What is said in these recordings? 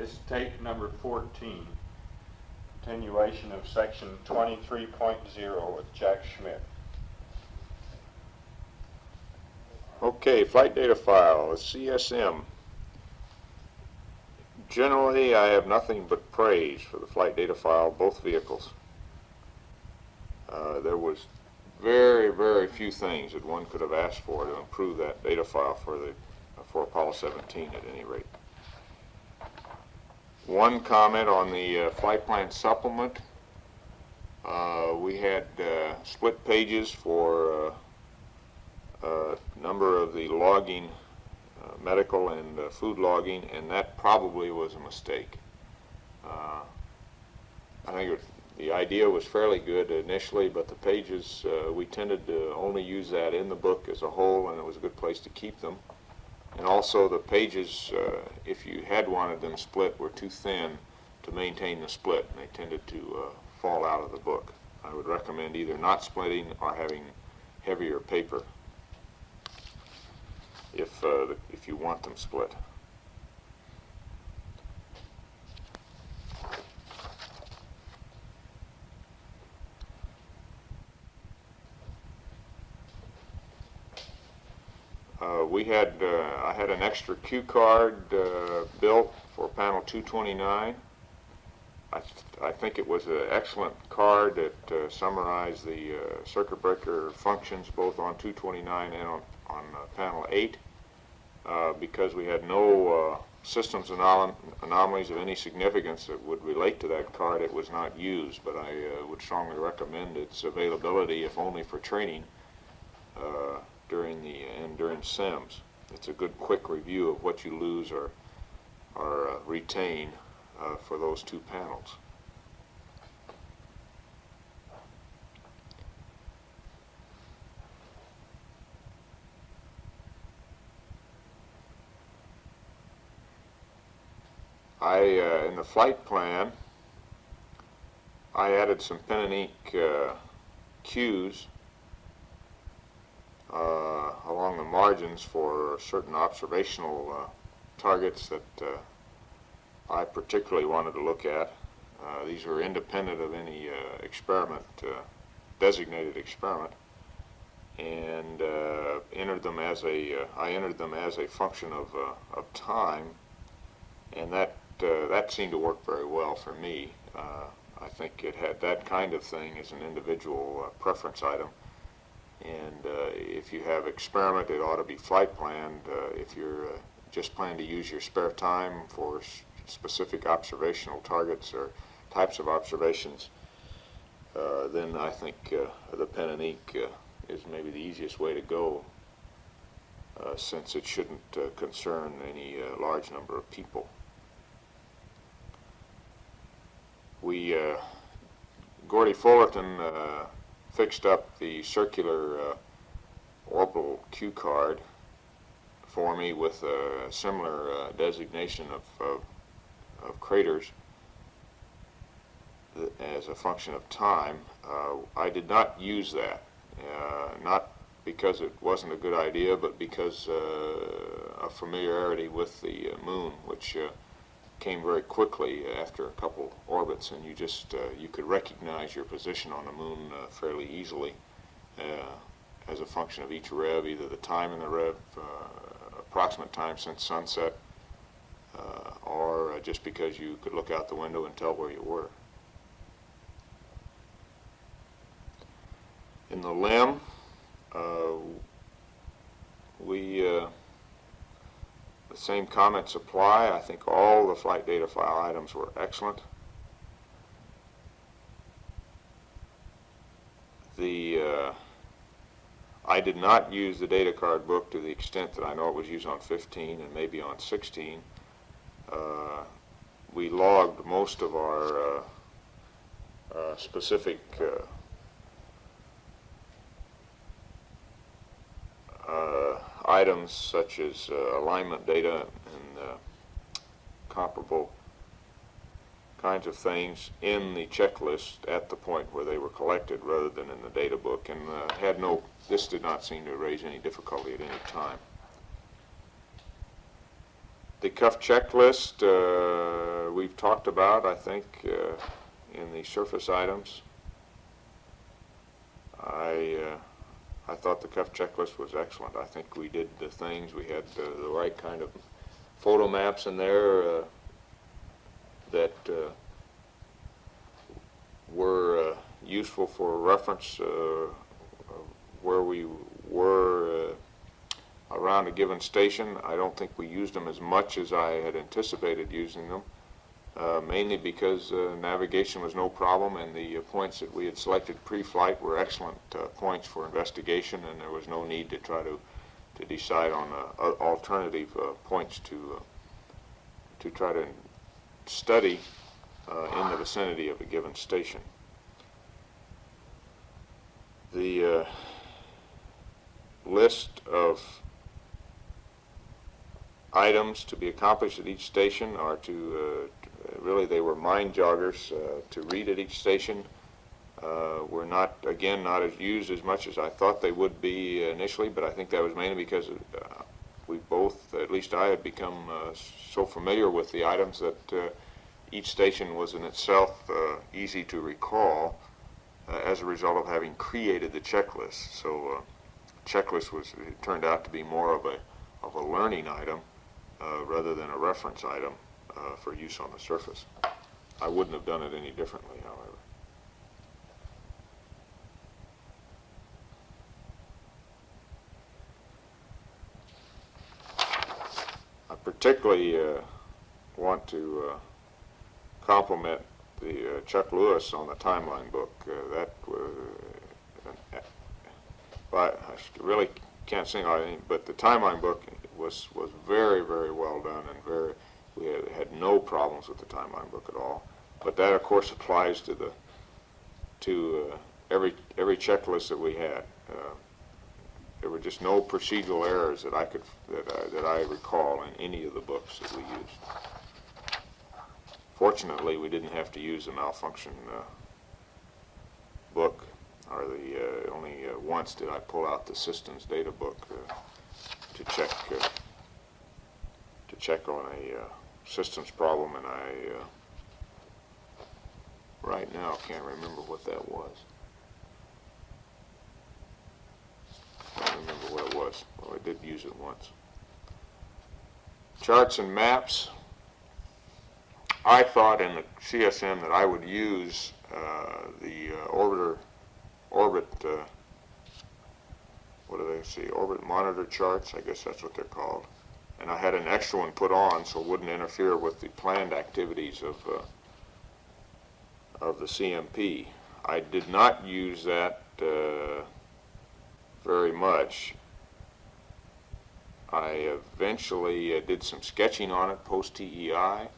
This is tape number 14, continuation of section 23.0 with Jack Schmidt. Okay, flight data file, the CSM. Generally, I have nothing but praise for the flight data file, both vehicles. There was very few things that one could have asked for to improve that data file for Apollo 17 at any rate. One comment on the flight plan supplement. We had split pages for a number of the logging, medical and food logging, and that probably was a mistake. I think the idea was fairly good initially, but the pages, we tended to only use that in the book as a whole, and it was a good place to keep them. And also the pages, if you had wanted them split, were too thin to maintain the split, and they tended to fall out of the book. I would recommend either not splitting or having heavier paper if you want them split. I had an extra cue card built for panel 229. I think it was an excellent card that summarized the circuit breaker functions both on 229 and on panel 8. Because we had no systems anomalies of any significance that would relate to that card, it was not used, but I would strongly recommend its availability, if only for training during SIMS. It's a good quick review of what you lose or retain for those two panels. In the flight plan, I added some pen and ink cues along the margins for certain observational targets that I particularly wanted to look at. These are independent of any designated experiment, and I entered them as a function of time, and that seemed to work very well for me. I think it had that kind of thing as an individual preference item. And if you have experiment, it ought to be flight planned. If you're just planning to use your spare time for specific observational targets or types of observations, then I think the pen and ink is maybe the easiest way to go, since it shouldn't concern any large number of people. Gordy Fullerton fixed up the circular orbital cue card for me with a similar designation of craters as a function of time. I did not use that, not because it wasn't a good idea, but because of familiarity with the moon, which came very quickly after a couple orbits, and you could recognize your position on the moon fairly easily as a function of each rev, either the time in the rev, approximate time since sunset, or just because you could look out the window and tell where you were. In the LEM, the same comments apply. I think all the flight data file items were excellent. I did not use the data card book to the extent that I know it was used on 15 and maybe on 16. We logged most of our specific items, such as alignment data and comparable kinds of things, in the checklist at the point where they were collected rather than in the data book, and this did not seem to raise any difficulty at any time. The cuff checklist we've talked about, I think, in the surface items. I thought the cuff checklist was excellent. I think we did the things. We had the right kind of photo maps in there that were useful for reference where we were around a given station. I don't think we used them as much as I had anticipated using them, mainly because navigation was no problem, and the points that we had selected pre-flight were excellent points for investigation, and there was no need to try to decide on alternative points to try to study in the vicinity of a given station. The list of items to be accomplished at each station are really they were mind joggers to read at each station. Were not as used as much as I thought they would be initially, but I think that was mainly because we both, at least I, had become so familiar with the items that each station was in itself easy to recall as a result of having created the checklist. So checklist it turned out to be more of a learning item rather than a reference item for use on the surface. I wouldn't have done it any differently, however. I particularly want to compliment the Chuck Lewis on the timeline book. That was, I really can't sing out anything, but the timeline book was very, very well done, and we had no problems with the timeline book at all. But that, of course, applies to every checklist that we had. There were just no procedural errors that I recall in any of the books that we used. Fortunately, we didn't have to use the malfunction book, or only once did I pull out the systems data book to check on a systems problem, and I right now can't remember what that was. I don't remember what it was. Well, I did use it once. Charts and maps. I thought in the CSM that I would use the orbit monitor charts, I guess that's what they're called. And I had an extra one put on so it wouldn't interfere with the planned activities of the CMP. I did not use that very much. I eventually did some sketching on it post-TEI.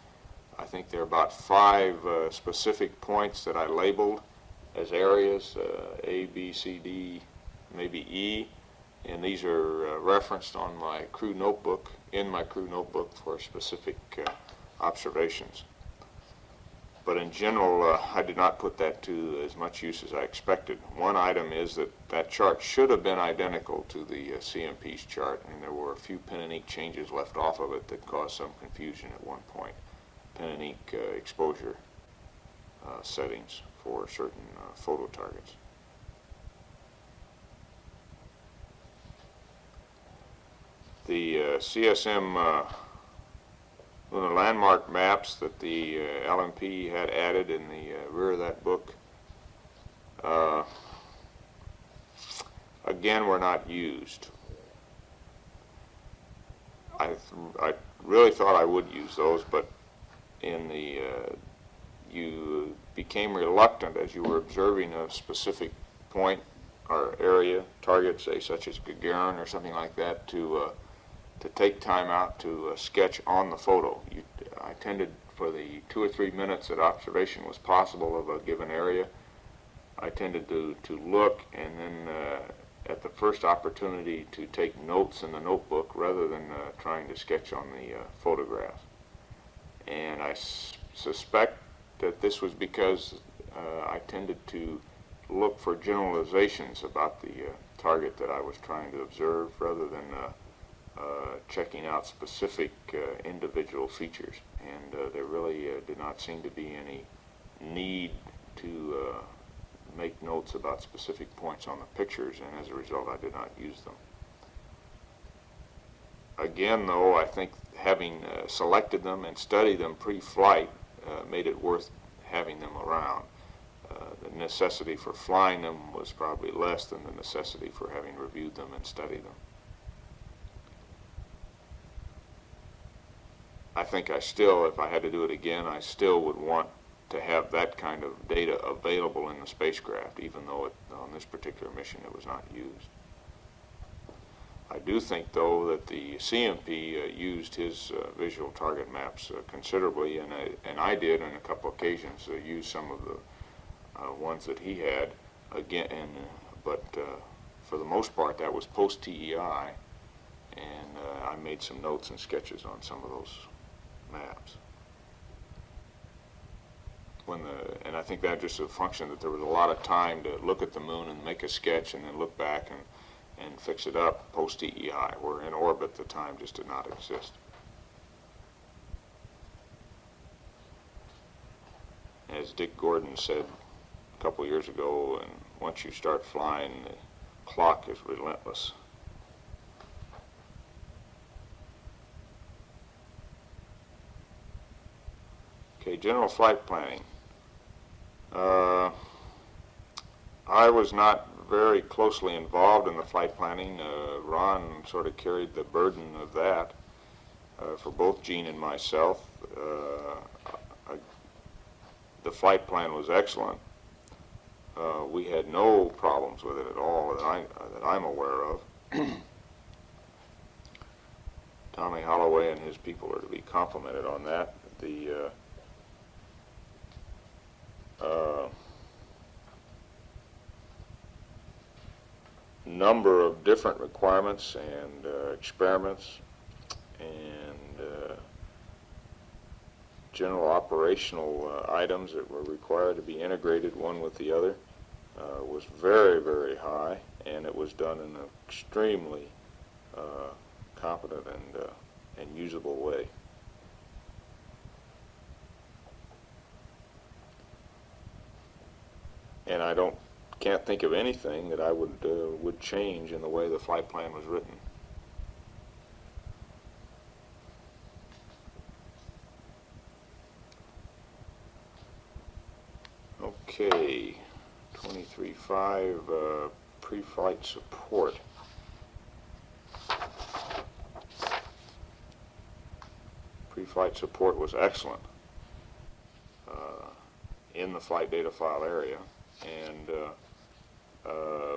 I think there are about 5 specific points that I labeled as areas, A, B, C, D, maybe E, and these are referenced on my crew notebook, in my crew notebook for specific observations. But in general, I did not put that to as much use as I expected. One item is that chart should have been identical to the CMP's chart, and there were a few pen and ink changes left off of it that caused some confusion at one point. Pen and ink exposure settings for certain photo targets. The CSM lunar landmark maps that the LMP had added in the rear of that book, again, were not used. I really thought I would use those, but you became reluctant as you were observing a specific point or area, target, say, such as Gagarin or something like that, to take time out to sketch on the photo. I tended, for the 2 or 3 minutes that observation was possible of a given area, I tended to look and then at the first opportunity to take notes in the notebook rather than trying to sketch on the photograph. And I suspect that this was because I tended to look for generalizations about the target that I was trying to observe rather than checking out specific individual features, and there really did not seem to be any need to make notes about specific points on the pictures, and as a result I did not use them. Again, though, I think having selected them and studied them pre-flight made it worth having them around. The necessity for flying them was probably less than the necessity for having reviewed them and studied them. I think I still, if I had to do it again, I still would want to have that kind of data available in the spacecraft, even though on this particular mission it was not used. I do think, though, that the CMP used his visual target maps considerably, and I did on a couple occasions use some of the ones that he had again, but for the most part that was post-TEI, and I made some notes and sketches on some of those maps. And I think that just a function that there was a lot of time to look at the moon and make a sketch and then look back and fix it up post-TEI, where in orbit the time just did not exist. As Dick Gordon said a couple years ago, and once you start flying, the clock is relentless. Okay, general flight planning. I was not very closely involved in the flight planning. Ron sort of carried the burden of that for both Gene and myself. The flight plan was excellent. We had no problems with it at all that I'm aware of. Tommy Holloway and his people are to be complimented on that. The number of different requirements and experiments and general operational items that were required to be integrated one with the other was very, very high, and it was done in an extremely competent and usable way. And I can't think of anything that I would change in the way the flight plan was written. Okay, 23.5 pre-flight support. Pre-flight support was excellent in the flight data file area. And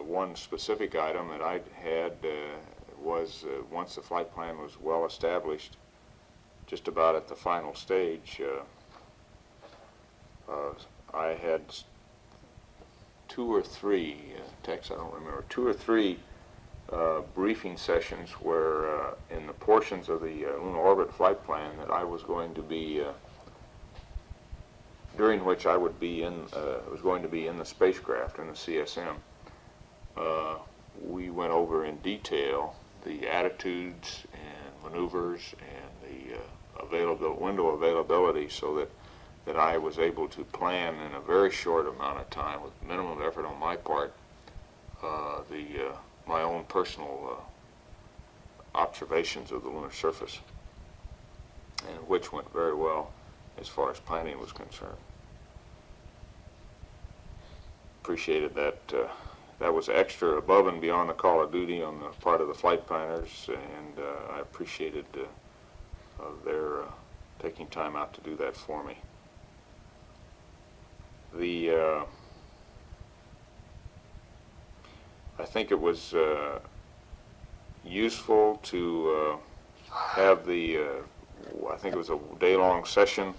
one specific item that I had was once the flight plan was well established, just about at the final stage, I had two or three briefing sessions where in the portions of the lunar orbit flight plan that I was going to be during which I would be was going to be in the spacecraft, in the CSM. We went over in detail the attitudes and maneuvers and the window availability, so that I was able to plan in a very short amount of time, with minimum effort on my part, my own personal observations of the lunar surface, and which went very well as far as planning was concerned. Appreciated that. That was extra above and beyond the call of duty on the part of the flight planners, and I appreciated their taking time out to do that for me. I think it was useful to have I think it was a day-long session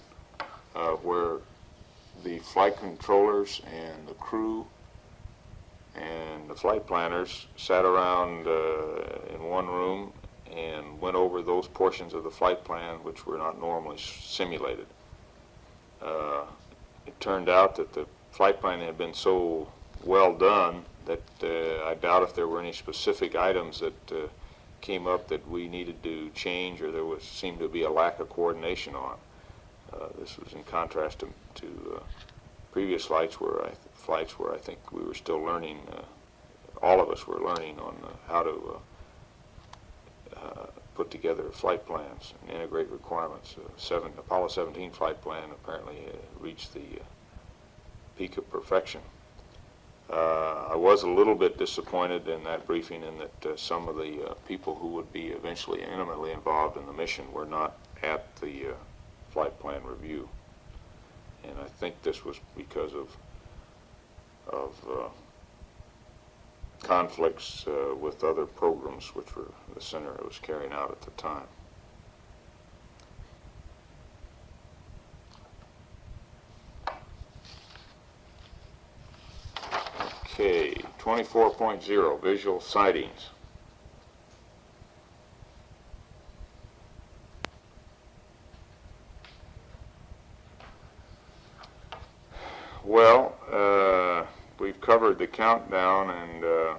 where the flight controllers and the crew and the flight planners sat around in one room and went over those portions of the flight plan which were not normally simulated. It turned out that the flight plan had been so well done that I doubt if there were any specific items that came up that we needed to change, or seemed to be a lack of coordination on. This was in contrast to previous flights where I think we were still learning. All of us were learning on how to put together flight plans and integrate requirements. Apollo 17 flight plan apparently reached the peak of perfection. I was a little bit disappointed in that briefing in that some of the people who would be eventually intimately involved in the mission were not at the flight plan review. And I think this was because of conflicts with other programs which were the center was carrying out at the time. Okay, 24.0, visual sightings. Well, we've covered the countdown and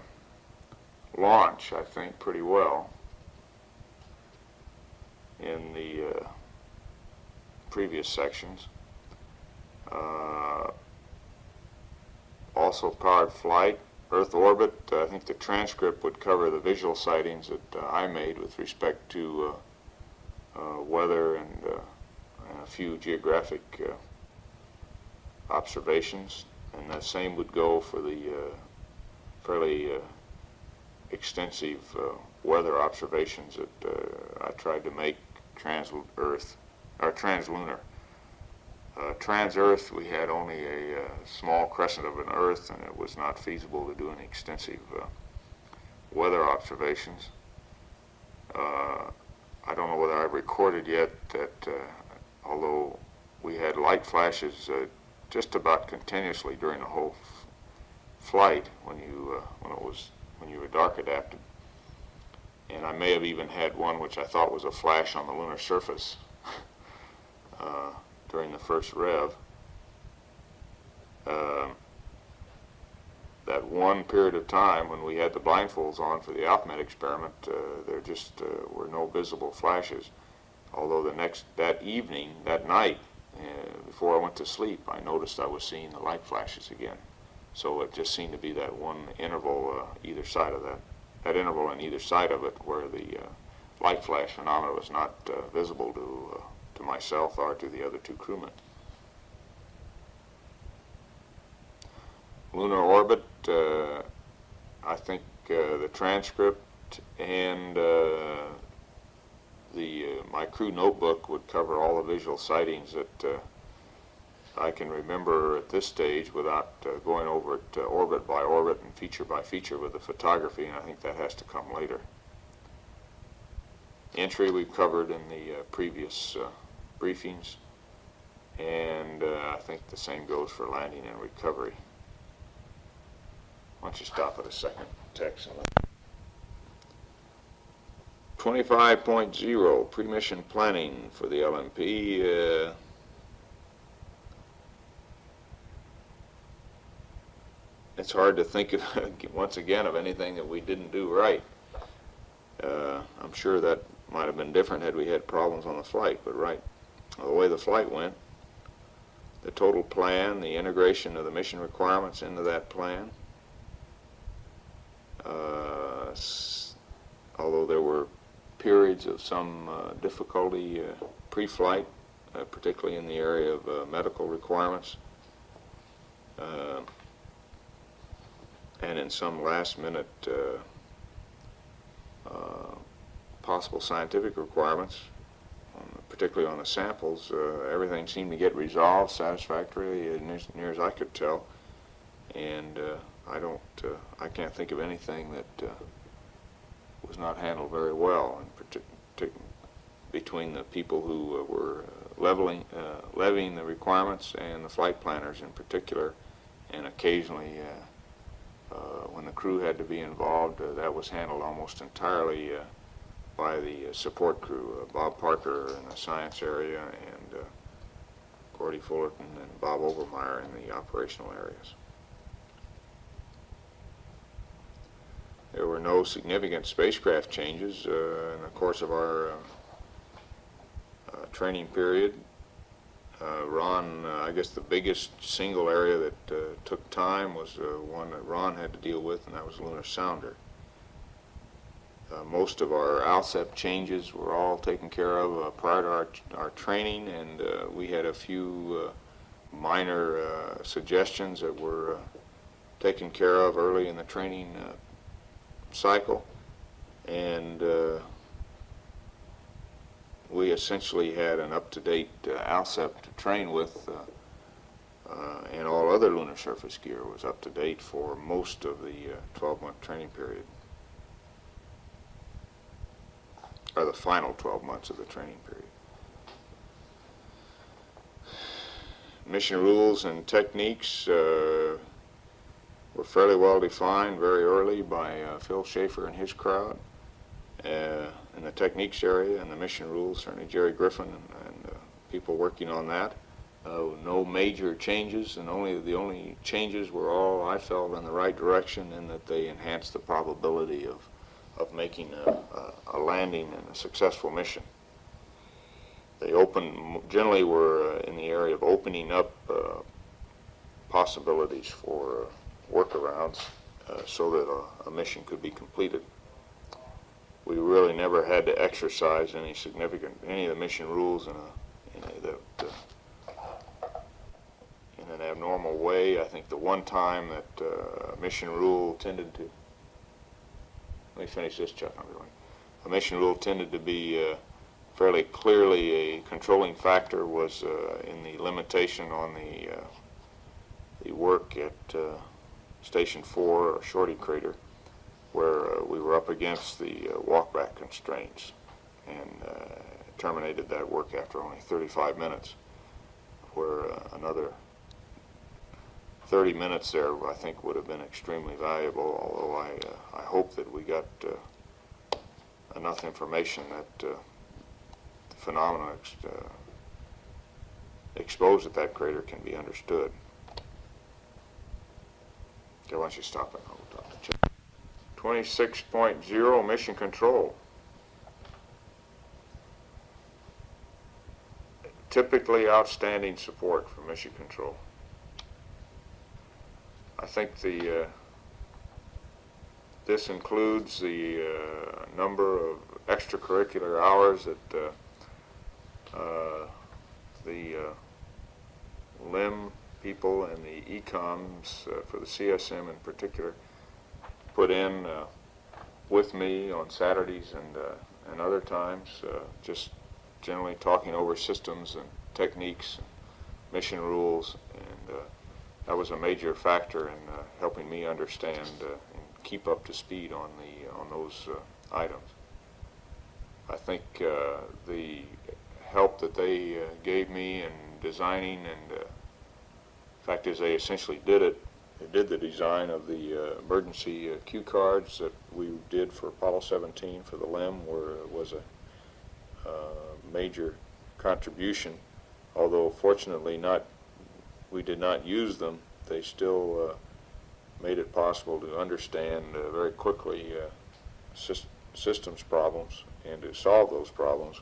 launch, I think, pretty well in the previous sections. Also powered flight, Earth orbit. I think the transcript would cover the visual sightings that I made with respect to weather and a few geographic observations, and the same would go for the fairly extensive weather observations that I tried to make trans-Earth or trans-lunar. Trans-Earth, we had only a small crescent of an Earth, and it was not feasible to do any extensive weather observations. I don't know whether I've recorded yet that although we had light flashes just about continuously during the whole flight when you were dark adapted, and I may have even had one which I thought was a flash on the lunar surface during the first rev. That one period of time when we had the blindfolds on for the AlphaMet experiment, there just were no visible flashes. Although that night, before I went to sleep, I noticed I was seeing the light flashes again. So it just seemed to be that one interval either side of that interval on either side of it where the light flash phenomena was not visible to myself or to the other two crewmen. Lunar orbit, I think the transcript and my crew notebook would cover all the visual sightings that I can remember at this stage without going over it orbit by orbit and feature by feature with the photography, and I think that has to come later. Entry we've covered in the previous briefings, and I think the same goes for landing and recovery. Why don't you stop at a second text? 25.0, pre-mission planning for the LMP. It's hard to think of, once again, of anything that we didn't do right. I'm sure that might have been different had we had problems on the flight, but the way the flight went, the total plan, the integration of the mission requirements into that plan, although there were periods of some difficulty pre-flight, particularly in the area of medical requirements, and in some last-minute possible scientific requirements, particularly on the samples, everything seemed to get resolved satisfactorily, as near as I could tell, and I can't think of anything that was not handled very well, and between the people who were levying the requirements and the flight planners in particular, and occasionally when the crew had to be involved, that was handled almost entirely by the support crew, Bob Parker in the science area and Gordy Fullerton and Bob Overmeyer in the operational areas. There were no significant spacecraft changes in the course of our training period. Ron, I guess the biggest single area that took time was one that Ron had to deal with, and that was lunar sounder. Most of our ALSEP changes were all taken care of prior to our training, and we had a few minor suggestions that were taken care of early in the training cycle, and we essentially had an up-to-date ALSEP to train with, and all other lunar surface gear was up to date for most of the 12-month training period, or the final 12 months of the training period. Mission rules and techniques were fairly well defined very early by Phil Schaefer and his crowd. In the techniques area and the mission rules, certainly Jerry Griffin and people working on that. No major changes, and the only changes were all, I felt, in the right direction, in that they enhanced the probability of making a landing and a successful mission. They generally were in the area of opening up possibilities for workarounds so that a mission could be completed. We really never had to exercise any of the mission rules in an abnormal way. I think the one time that mission rule tended to, let me finish this, Chuck, a mission rule tended to be fairly clearly a controlling factor was in the limitation on the work at Station 4, or Shorty Crater, where we were up against the walkback constraints, and terminated that work after only 35 minutes, where another 30 minutes there I think would have been extremely valuable, although I hope that we got enough information that the phenomena exposed at that crater can be understood. Okay, why don't you stop it? 26.0 mission control. Typically outstanding support for mission control. I think this includes the number of extracurricular hours that the LIM people and the ECOMs for the CSM in particular put in with me on Saturdays and other times, just generally talking over systems and techniques and mission rules, and that was a major factor in helping me understand and keep up to speed on those items. I think the help that they gave me in designing, and fact is they essentially did the design of the emergency cue cards that we did for Apollo 17 for the LIM, was a major contribution. Although fortunately we did not use them, they still made it possible to understand very quickly systems problems and to solve those problems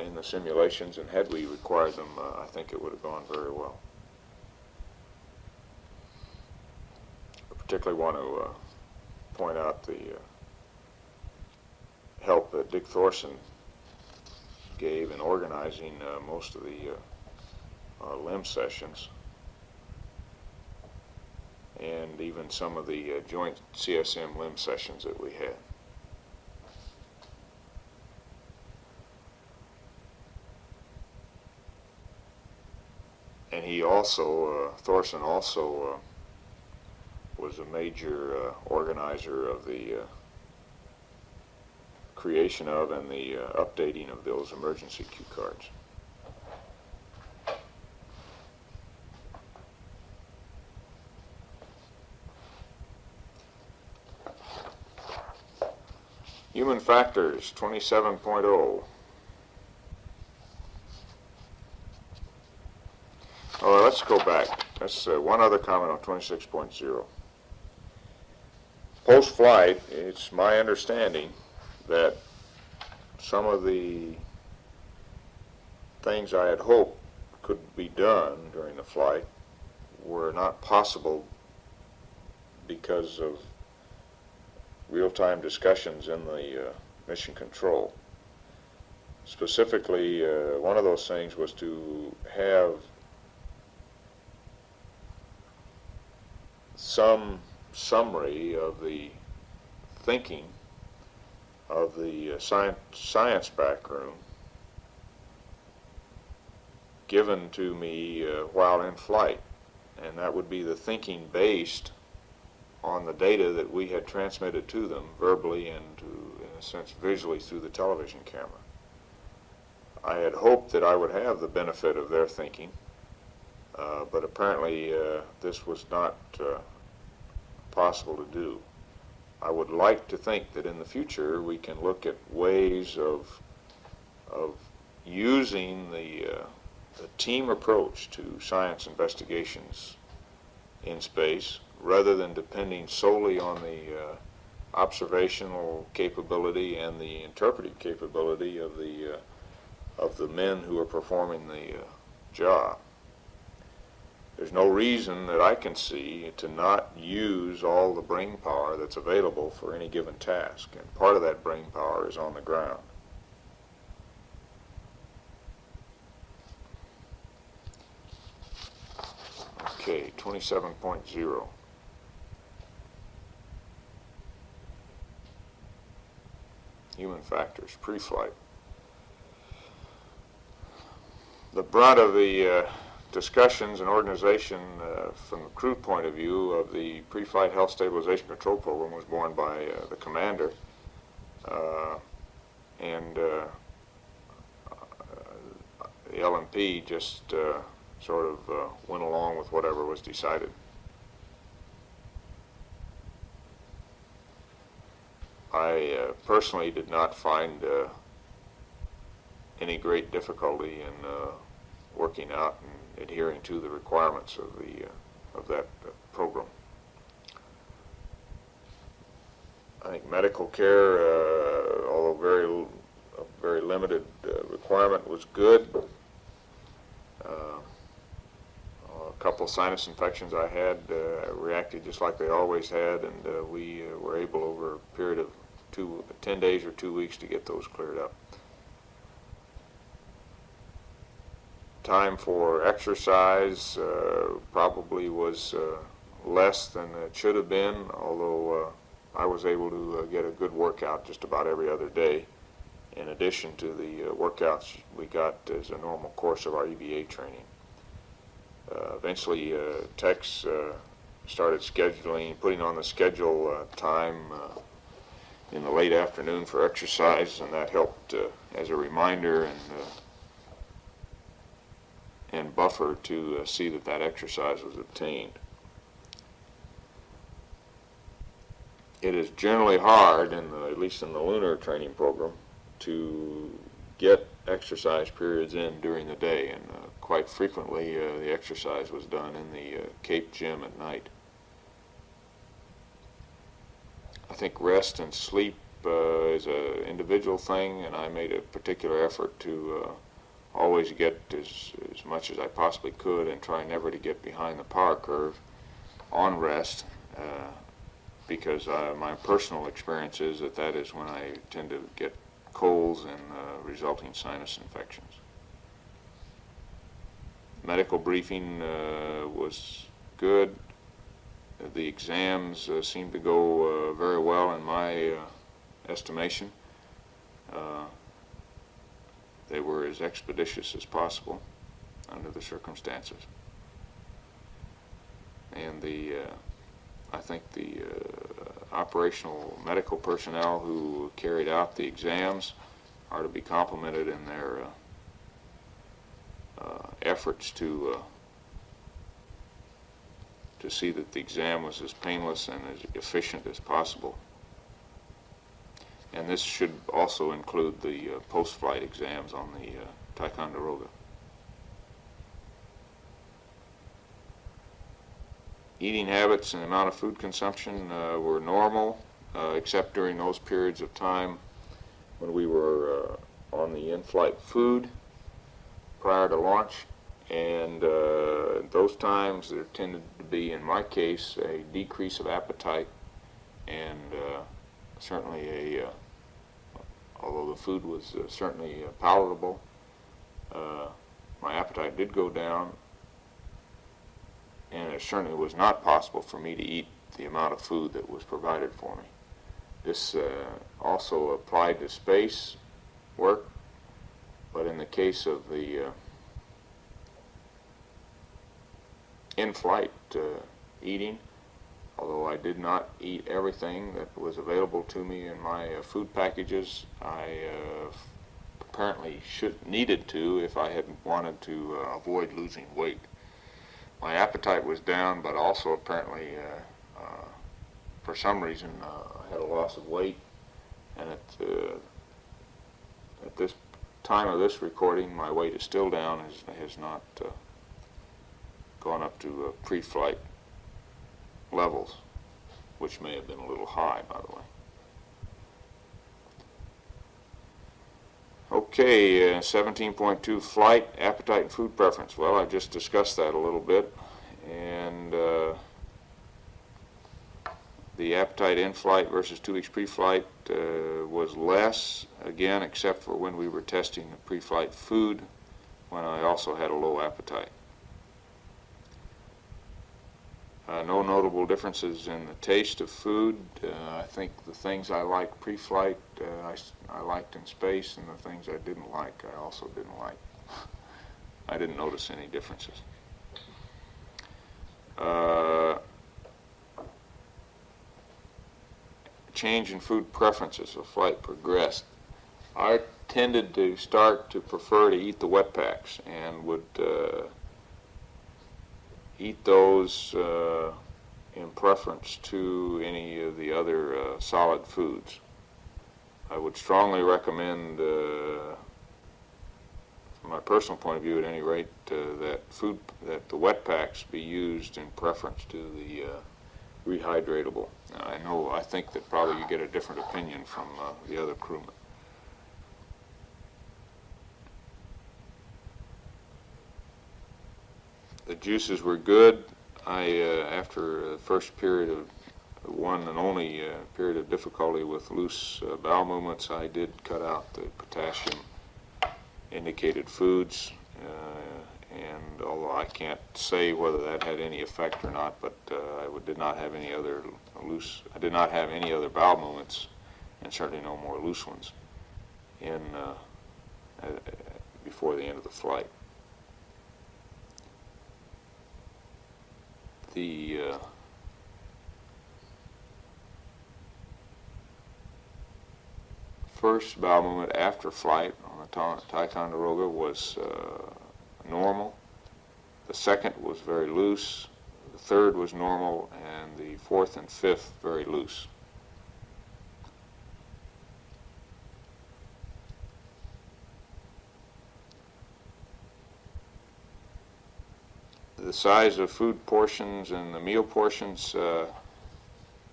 in the simulations, and had we required them, I think it would have gone very well. I particularly want to point out the help that Dick Thorson gave in organizing most of the LIM sessions, and even some of the joint CSM LIM sessions that we had. And he also, Thorson also was a major organizer of the creation of and the updating of those emergency cue cards. Human factors, 27.0. Oh, let's go back. That's one other comment on 26.0. Post-flight, it's my understanding that some of the things I had hoped could be done during the flight were not possible because of real-time discussions in the mission control. Specifically, one of those things was to have some summary of the thinking of the science backroom given to me while in flight, and that would be the thinking based on the data that we had transmitted to them verbally and in a sense visually through the television camera. I had hoped that I would have the benefit of their thinking, but apparently this was not possible to do. I would like to think that in the future we can look at ways of using the team approach to science investigations in space rather than depending solely on the observational capability and the interpretive capability of the men who are performing the job. There's no reason that I can see to not use all the brain power that's available for any given task, and part of that brain power is on the ground. Okay, 27.0. Human factors, pre-flight. The brunt of the discussions and organization from the crew point of view of the pre-flight health stabilization control program was borne by the commander, and the LMP just sort of went along with whatever was decided. I personally did not find any great difficulty in working out and adhering to the requirements of that program. I think medical care, although very limited requirement, was good. A couple of sinus infections I had reacted just like they always had, and we were able over a period of 10 days or 2 weeks to get those cleared up. Time for exercise probably was less than it should have been, although I was able to get a good workout just about every other day, in addition to the workouts we got as a normal course of our EVA training. Eventually, techs started putting on the schedule time in the late afternoon for exercise, and that helped as a reminder and buffer to see that exercise was obtained. It is generally hard, at least in the lunar training program, to get exercise periods in during the day, and quite frequently the exercise was done in the Cape gym at night. I think rest and sleep is an individual thing, and I made a particular effort to always get as much as I possibly could and try never to get behind the power curve on rest, because my personal experience is that is when I tend to get colds and resulting sinus infections. Medical briefing was good. The exams seemed to go very well in my estimation. They were as expeditious as possible under the circumstances. And I think the operational medical personnel who carried out the exams are to be complimented in their efforts to see that the exam was as painless and as efficient as possible. And this should also include the post-flight exams on the Ticonderoga. Eating habits and amount of food consumption were normal, except during those periods of time when we were on the in-flight food prior to launch. And those times there tended to be, in my case, a decrease of appetite, and certainly although the food was certainly palatable, my appetite did go down, and it certainly was not possible for me to eat the amount of food that was provided for me. This also applied to space work, but in the case of the in-flight eating, although I did not eat everything that was available to me in my food packages, I apparently needed to if I had wanted to avoid losing weight. My appetite was down, but also apparently for some reason I had a loss of weight, and at this time of this recording my weight is still down, has not gone up to pre-flight levels, which may have been a little high, by the way. Okay, 17.2, flight, appetite, and food preference. Well, I just discussed that a little bit, and the appetite in flight versus 2 weeks pre-flight was less, again, except for when we were testing the pre-flight food, when I also had a low appetite. No notable differences in the taste of food. I think the things I liked pre-flight, I liked in space, and the things I didn't like, I also didn't like. I didn't notice any differences. Change in food preferences as flight progressed. I tended to start to prefer to eat the wet packs, and would eat those in preference to any of the other solid foods. I would strongly recommend, from my personal point of view at any rate, that the wet packs be used in preference to the rehydratable. Now, I think that probably you get a different opinion from the other crewmen. The juices were good. After the first period of one and only period of difficulty with loose bowel movements, I did cut out the potassium indicated foods, and although I can't say whether that had any effect or not, but I did not have any other bowel movements, and certainly no more loose ones before the end of the flight. The first bowel movement after flight on the Ticonderoga was normal. The second was very loose. The third was normal, and the fourth and fifth very loose. The size of food portions and the meal portions, of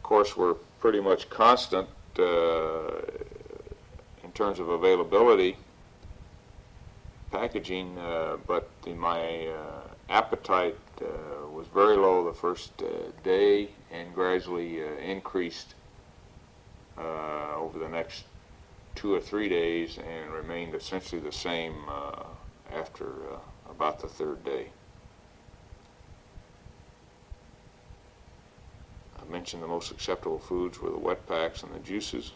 course, were pretty much constant in terms of availability, packaging, but my appetite was very low the first day, and gradually increased over the next 2 or 3 days, and remained essentially the same after about the third day. I mentioned the most acceptable foods were the wet packs and the juices.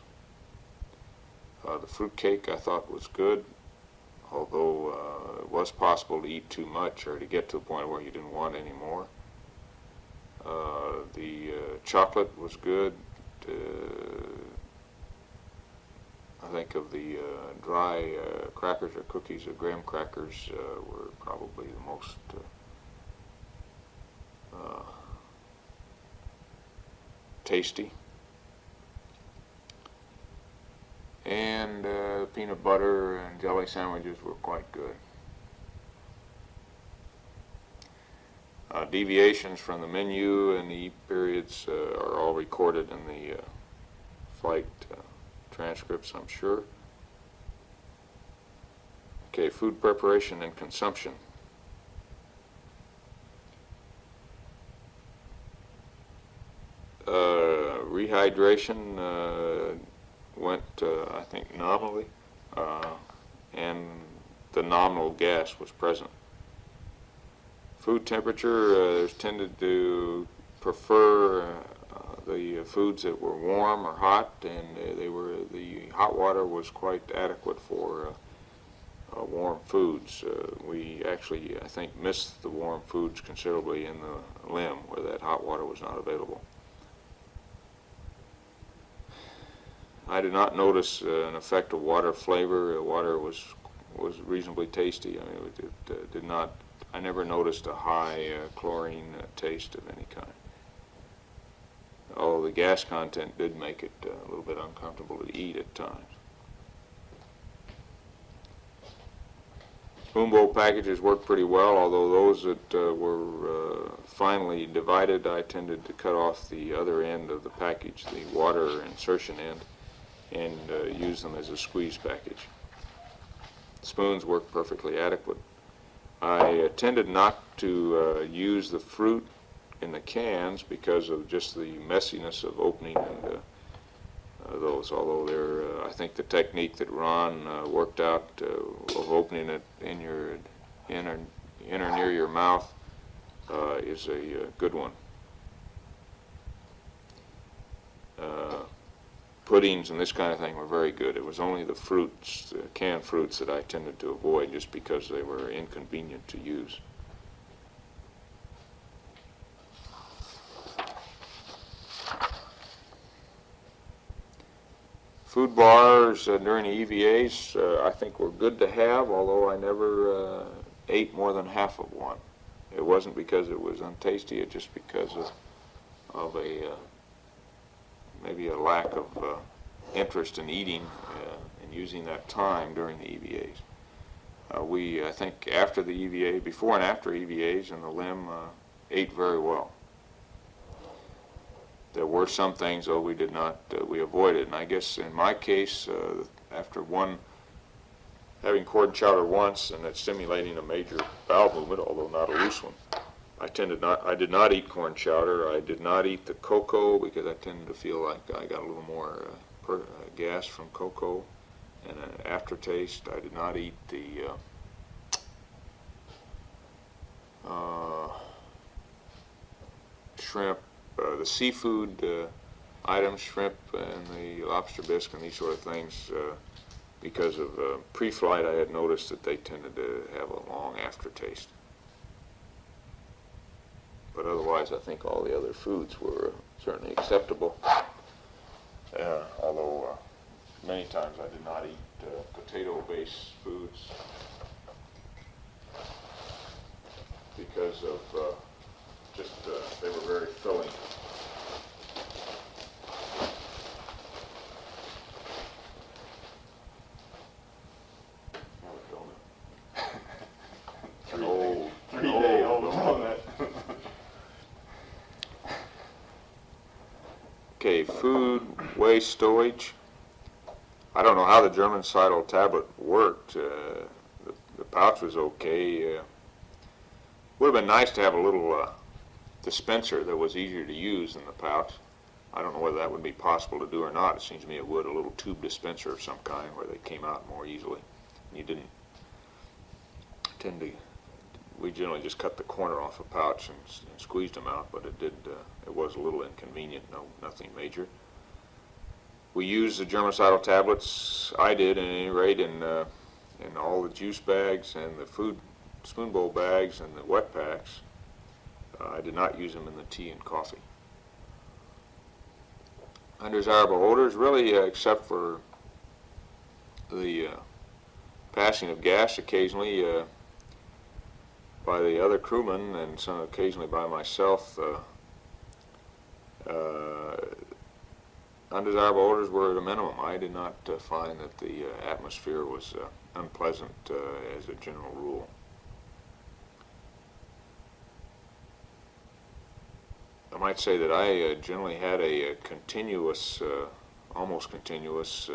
The fruit cake I thought was good, although it was possible to eat too much or to get to a point where you didn't want any more. The chocolate was good. I think of the dry crackers or cookies, or graham crackers were probably the most tasty. And peanut butter and jelly sandwiches were quite good. Deviations from the menu and the eat periods are all recorded in the flight transcripts, I'm sure. Okay, food preparation and consumption. Rehydration went, I think, nominally, and the nominal gas was present. Food temperature, tended to prefer the foods that were warm or hot, and the hot water was quite adequate for warm foods. We actually, I think, missed the warm foods considerably in the limb where that hot water was not available. I did not notice an effect of water flavor. Water was reasonably tasty. I mean, it did not. I never noticed a high chlorine taste of any kind. Although the gas content did make it a little bit uncomfortable to eat at times. Spoon bowl packages worked pretty well, although those that were finely divided, I tended to cut off the other end of the package, the water insertion end, and use them as a squeeze package. Spoons worked perfectly adequate. I tended not to use the fruit in the cans because of just the messiness of opening and those, although I think the technique that Ron worked out of opening it in your inner near your mouth is a good one. Puddings and this kind of thing were very good. It was only the fruits, the canned fruits, that I tended to avoid just because they were inconvenient to use. Food bars during the EVAs I think were good to have, although I never ate more than half of one. It wasn't because it was untasty, it's just because of maybe a lack of interest in eating and using that time during the EVAs. I think after the EVA, before and after EVAs in the limb, ate very well. There were some things, though, we did not, we avoided. And I guess in my case, after having corn chowder once and it stimulating a major bowel movement, although not a loose one, I did not eat corn chowder. I did not eat the cocoa because I tended to feel like I got a little more gas from cocoa and an aftertaste. I did not eat the shrimp, the seafood items, shrimp and the lobster bisque and these sort of things, because of pre-flight I had noticed that they tended to have a long aftertaste. But otherwise I think all the other foods were certainly acceptable, although many times I did not eat potato-based foods because of they were very filling. Okay, food waste storage. I don't know how the germicidal tablet worked. The pouch was okay. Would have been nice to have a little dispenser that was easier to use than the pouch. I don't know whether that would be possible to do or not. It seems to me it would, a little tube dispenser of some kind where they came out more easily. You didn't tend to, we generally just cut the corner off a pouch and squeezed them out, but it was a little inconvenient, nothing major. We used the germicidal tablets, I did at any rate, in all the juice bags and the food spoon bowl bags and the wet packs. I did not use them in the tea and coffee. Undesirable odors, really, except for the passing of gas occasionally by the other crewmen and some occasionally by myself. Undesirable odors were at a minimum. I did not find that the atmosphere was unpleasant as a general rule. might say that I generally had a continuous, almost continuous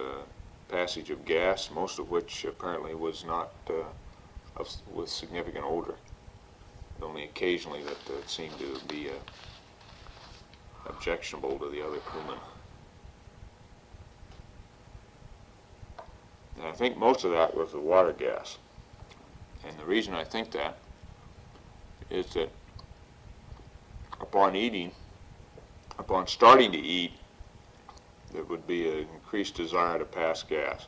passage of gas, most of which apparently was not with significant odor. Only occasionally that seemed to be objectionable to the other crewmen. And I think most of that was the water gas. And the reason I think that is that upon eating, upon starting to eat, there would be an increased desire to pass gas.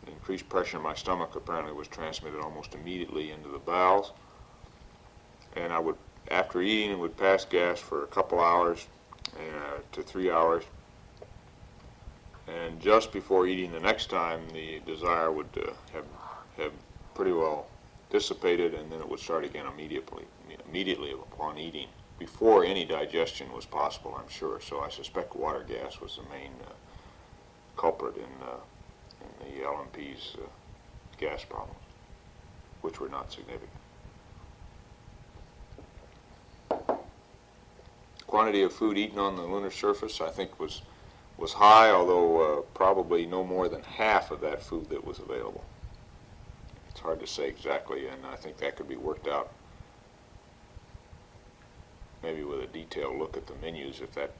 The increased pressure in my stomach apparently was transmitted almost immediately into the bowels. And I would, after eating, would pass gas for a couple hours to 3 hours. And just before eating the next time, the desire would have pretty well dissipated, and then it would start again immediately upon eating, before any digestion was possible, I'm sure. So I suspect water gas was the main culprit in the LMP's gas problems, which were not significant. Quantity of food eaten on the lunar surface, I think, was high, although probably no more than half of that food that was available. It's hard to say exactly, and I think that could be worked out maybe with a detailed look at the menus if that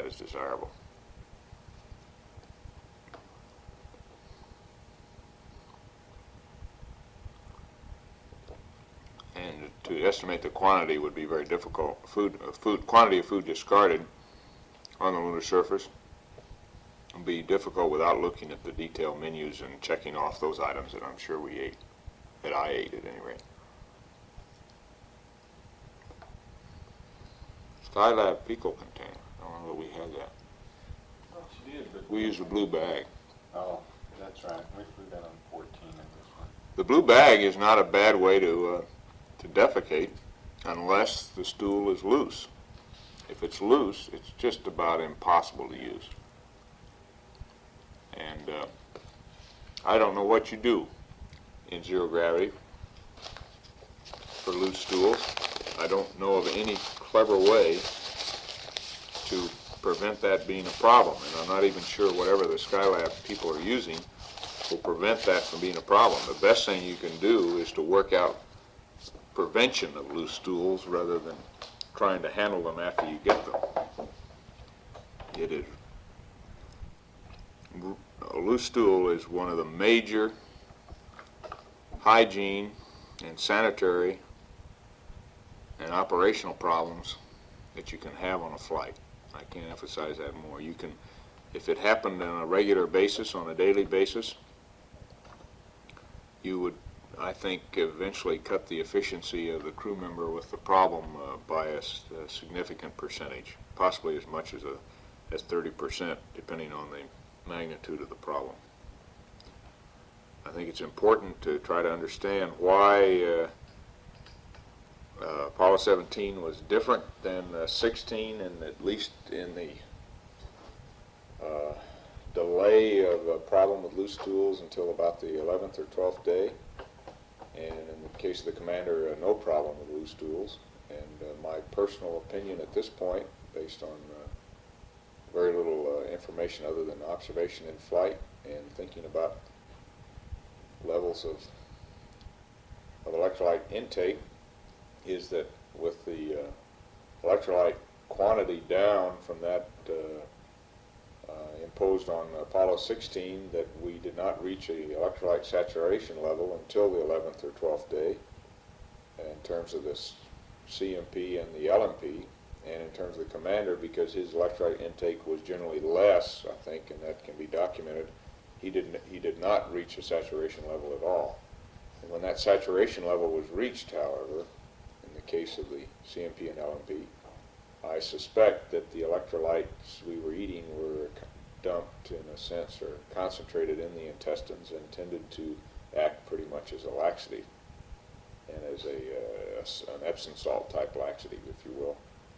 is desirable. And to estimate the quantity would be very difficult. Quantity of food discarded on the lunar surface would be difficult without looking at the detailed menus and checking off those items that I'm sure we ate, that I ate at any rate. Skylab fecal container. I don't know that we had that. Well, she did, but We used a blue bag. oh, that's right. We flew that on 14 in this one. The blue bag is not a bad way to defecate unless the stool is loose. If it's loose, it's just about impossible to use. And I don't know what you do in zero gravity for loose stools. I don't know of any clever way to prevent that being a problem, and I'm not even sure whatever the Skylab people are using will prevent that from being a problem. The best thing you can do is to work out prevention of loose stools rather than trying to handle them after you get them. It is, a loose stool is one of the major hygiene and sanitary and operational problems that you can have on a flight. I can't emphasize that more. You can, if it happened on a regular basis, on a daily basis, you would, I think, eventually cut the efficiency of the crew member with the problem by a significant percentage, possibly as much as 30%, depending on the magnitude of the problem. I think it's important to try to understand why Apollo 17 was different than 16, and at least in the delay of a problem with loose stools until about the 11th or 12th day. And in the case of the commander, no problem with loose stools. And my personal opinion at this point, based on very little information other than observation in flight and thinking about levels of electrolyte intake, is that with the electrolyte quantity down from that imposed on Apollo 16, that we did not reach a electrolyte saturation level until the 11th or 12th day in terms of the CMP and the LMP, and in terms of the commander, because his electrolyte intake was generally less, I think, and that can be documented, he did not reach a saturation level at all. And when that saturation level was reached, however, in the case of the CMP and LMP, I suspect that the electrolytes we were eating were dumped, in a sense, or concentrated in the intestines and tended to act pretty much as a laxative, and as an Epsom salt type laxative, if you will,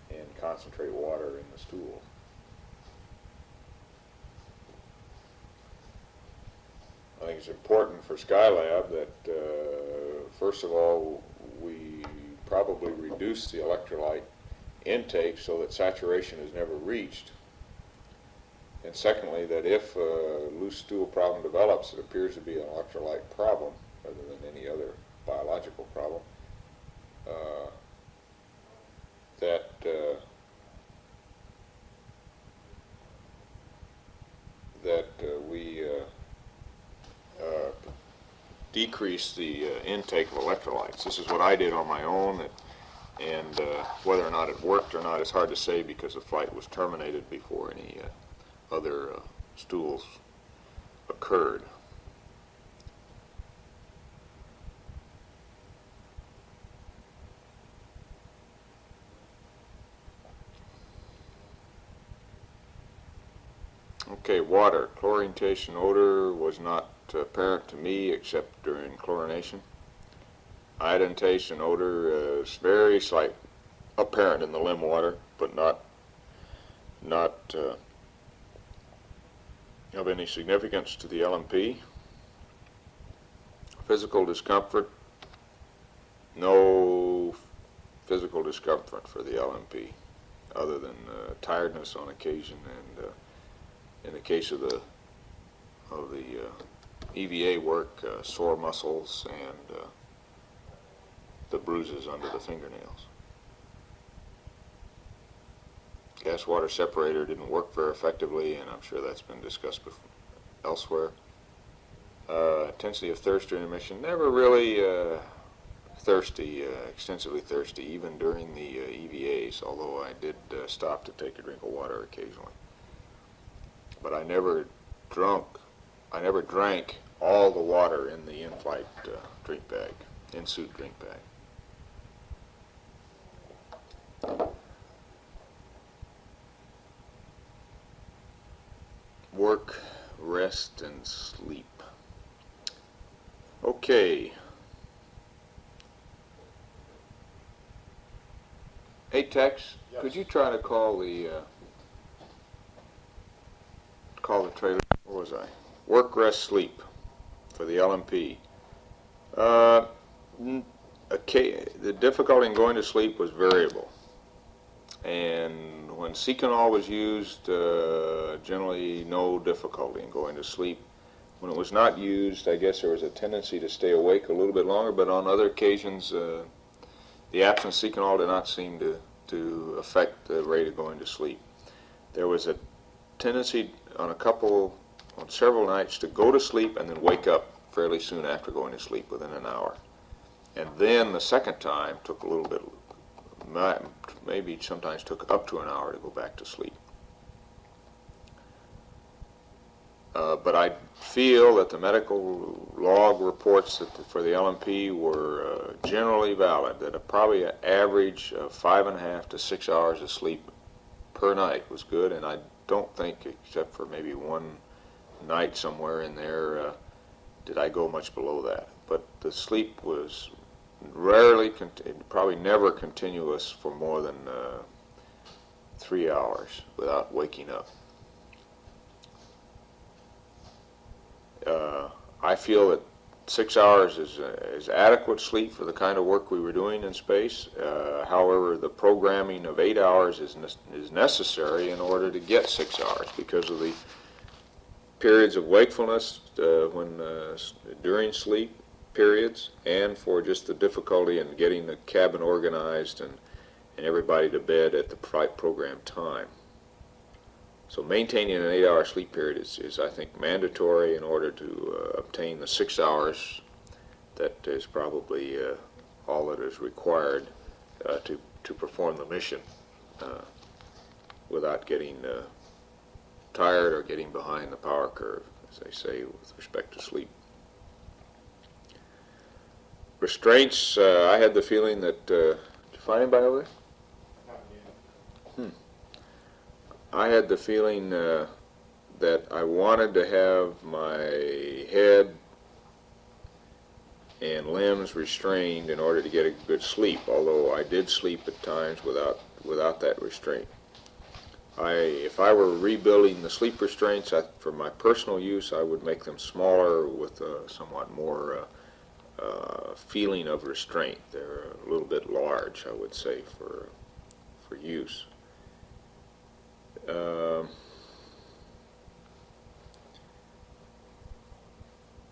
and concentrate water in the stool. I think it's important for Skylab that, first of all, we probably reduce the electrolyte intake so that saturation is never reached. And secondly, that if a loose stool problem develops, it appears to be an electrolyte problem rather than any other biological problem, that we decrease the intake of electrolytes. This is what I did on my own, and whether or not it worked or not is hard to say because the flight was terminated before any other stools occurred. Okay, water. Chlorination odor was not apparent to me except during chlorination. Iodentation odor is very slight, apparent in the limb water, but not of any significance to the LMP. Physical discomfort, no physical discomfort for the LMP, other than tiredness on occasion, and in the case of the EVA work, sore muscles and the bruises under the fingernails. Gas water separator didn't work very effectively, and I'm sure that's been discussed elsewhere. Intensity of thirst during emission, never really thirsty, extensively thirsty, even during the EVAs, although I did stop to take a drink of water occasionally. But I never drank all the water in the in-flight drink bag, in-suit drink bag. Work, rest, and sleep. Okay. Hey, Tex, Yes. Could you try to call the trailer? Where was I? Work, rest, sleep for the LMP. The difficulty in going to sleep was variable, and when Seconal was used, generally no difficulty in going to sleep. When it was not used, I guess there was a tendency to stay awake a little bit longer, but on other occasions, the absence of Seconal did not seem to affect the rate of going to sleep. There was a tendency on several nights to go to sleep and then wake up fairly soon after going to sleep, within an hour. And then the second time took a little bit, maybe sometimes took up to an hour to go back to sleep. But I feel that the medical log reports for the LMP were generally valid, that probably an average of 5.5 to 6 hours of sleep per night was good, and I don't think, except for maybe one night somewhere in there, did I go much below that. But the sleep was rarely, probably never continuous for more than 3 hours without waking up. I feel that 6 hours is adequate sleep for the kind of work we were doing in space. However, the programming of 8 hours is necessary in order to get 6 hours because of the periods of wakefulness during sleep periods, and for just the difficulty in getting the cabin organized and everybody to bed at the programmed time. So maintaining an 8-hour sleep period is, I think, mandatory in order to obtain the 6 hours that is probably all that is required to perform the mission without getting tired or getting behind the power curve, as they say, with respect to sleep. Restraints, I had the feeling that, did you find anybody over there? I had the feeling that I wanted to have my head and limbs restrained in order to get a good sleep, although I did sleep at times without that restraint. If I were rebuilding the sleep restraints for my personal use, I would make them smaller with somewhat more feeling of restraint. They're a little bit large, I would say, for for use.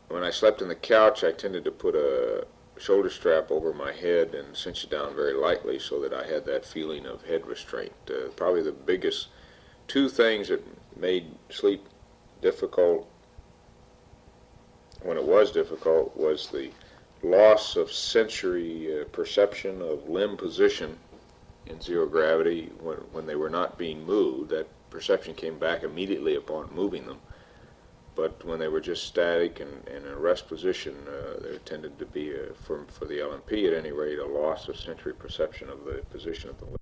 When I slept on the couch, I tended to put a shoulder strap over my head and cinch it down very lightly so that I had that feeling of head restraint. Probably the biggest two things that made sleep difficult, when it was difficult, was the loss of sensory perception of limb position in zero gravity. When they were not being moved, that perception came back immediately upon moving them. But when they were just static and in a rest position, there tended to be, for the LMP at any rate, a loss of sensory perception of the position of the limb.